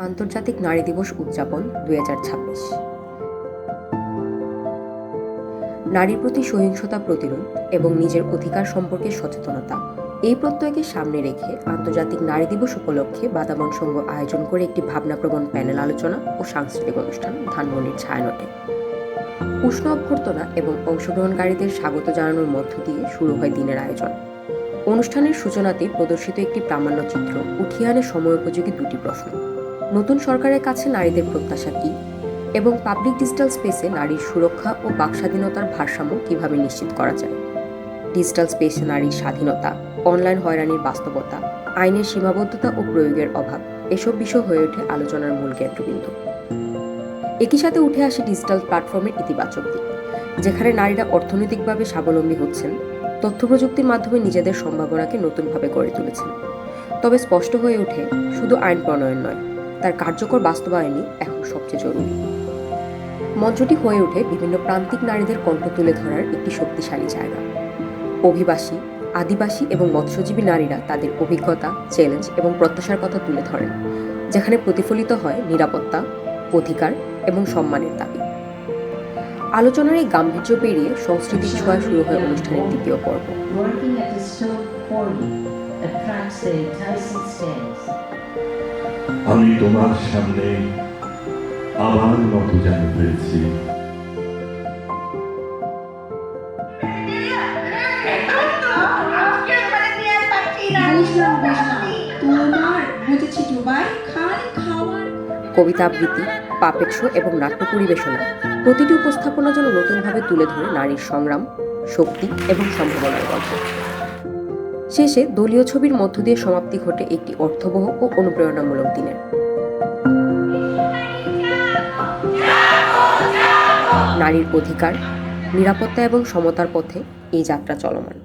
আন্তর্জাতিক নারী দিবস উদযাপন 2026। নারীর প্রতি সহিংসতা প্রতিরোধ এবং নিজের অধিকার সম্পর্কে সচেতনতা এই প্রত্যয়কে সামনে রেখে আন্তর্জাতিক নারী দিবস উপলক্ষে বাদাবন সংঘ আয়োজন করে একটি ভাবনাপ্রবণ প্যানেল আলোচনা ও সাংস্কৃতিক অনুষ্ঠান ধানমন্ডির ছায়ানটে। উষ্ণ অভ্যর্থনা এবং অংশগ্রহণকারীদের স্বাগত জানানোর মধ্য দিয়ে শুরু হয় দিনের আয়োজন। অনুষ্ঠানের সূচনাতে প্রদর্শিত একটি প্রামাণ্যচিত্র উঠিয়ে আনে সময়োপযোগী দুটি প্রশ্ন: নতুন সরকারের কাছে নারীদের প্রত্যাশা কী এবং পাবলিক ডিজিটাল স্পেসে নারীর সুরক্ষা ও বাকস্বাধীনতার ভারসাম্য কিভাবে নিশ্চিত করা যায়। ডিজিটাল স্পেসে নারীর স্বাধীনতা, অনলাইন হয়রানির বাস্তবতা, আইনের সীমাবদ্ধতা ও প্রয়োগের অভাব এসব বিষয় হয়ে ওঠে আলোচনার মূল কেন্দ্রবিন্দু। একই সাথে উঠে আসে ডিজিটাল প্ল্যাটফর্মের ইতিবাচক দিক, যেখানে নারীরা অর্থনৈতিকভাবে স্বাবলম্বী হচ্ছেন, তথ্য প্রযুক্তির মাধ্যমে নিজেদের সম্ভাবনাকে নতুনভাবে গড়ে তুলেছেন। তবে স্পষ্ট হয়ে ওঠে, শুধু আইন প্রণয়ন নয়, তার কার্যকর বাস্তবায়নই এখন সবচেয়ে জরুরি। মঞ্চটি হয়ে ওঠে বিভিন্ন প্রান্তিক নারীদের কণ্ঠ তুলে ধরার একটি শক্তিশালী জায়গা। অভিবাসী, আদিবাসী এবং মৎস্যজীবী নারীরা তাদের অভিজ্ঞতা, চ্যালেঞ্জ এবং প্রত্যাশার কথা তুলে ধরেন, যেখানে প্রতিফলিত হয় নিরাপত্তা, অধিকার এবং সম্মানের দাবি। আলোচনার এই গাম্ভীর্য পেরিয়ে সংস্কৃতির ছোঁয়া শুরু হয় অনুষ্ঠানের দ্বিতীয় পর্ব। আমি তোমার সামনে আবার নত জানি হয়েছি। কবিতা আবৃত্তি, পাপেট শো এবং নাট্য পরিবেশনা প্রতিটি উপস্থাপনা যেন নতুনভাবে তুলে ধরে নারীর সংগ্রাম, শক্তি এবং সম্ভাবনার গল্প। শেষে দলীয় ছবির মধ্য দিয়ে সমাপ্তি ঘটে একটি অর্থবহ ও অনুপ্রেরণামূলক দিনের। নারীর অধিকার, নিরাপত্তা এবং সমতার পথে এই যাত্রা চলমান।